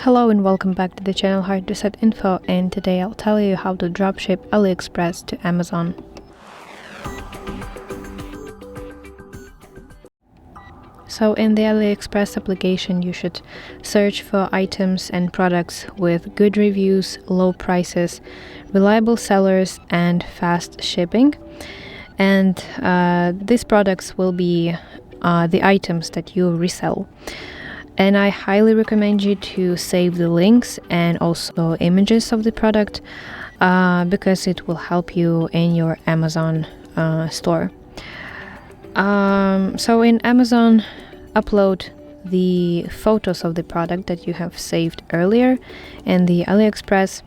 Hello and welcome back to the channel HardReset.Info, and today I'll tell you how to dropship AliExpress to Amazon. So in the AliExpress application, you should search for items and products with good reviews, low prices, reliable sellers, and fast shipping. And these products will be the items that you resell. And I highly recommend you to save the links and also images of the product because it will help you in your Amazon store. So in Amazon, upload the photos of the product that you have saved earlier, and the AliExpress,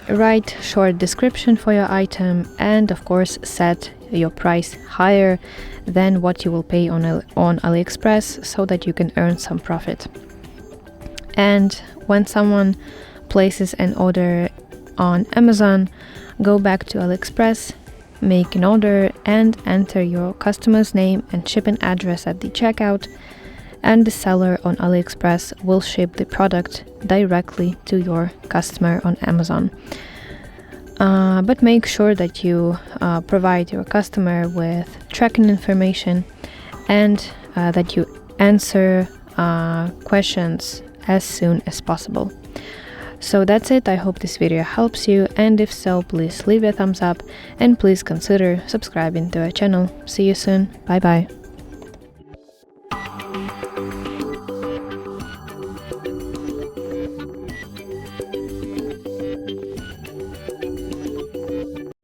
write short description for your item, and of course set your price higher than what you will pay on AliExpress so that you can earn some profit. And when someone places an order on Amazon, go back to AliExpress, make an order, and enter your customer's name and shipping address at the checkout, and the seller on AliExpress will ship the product directly to your customer on Amazon. But make sure that you provide your customer with tracking information and that you answer questions as soon as possible. So that's it. I hope this video helps you, and if so, please leave a thumbs up and please consider subscribing to our channel. See you soon. Bye bye.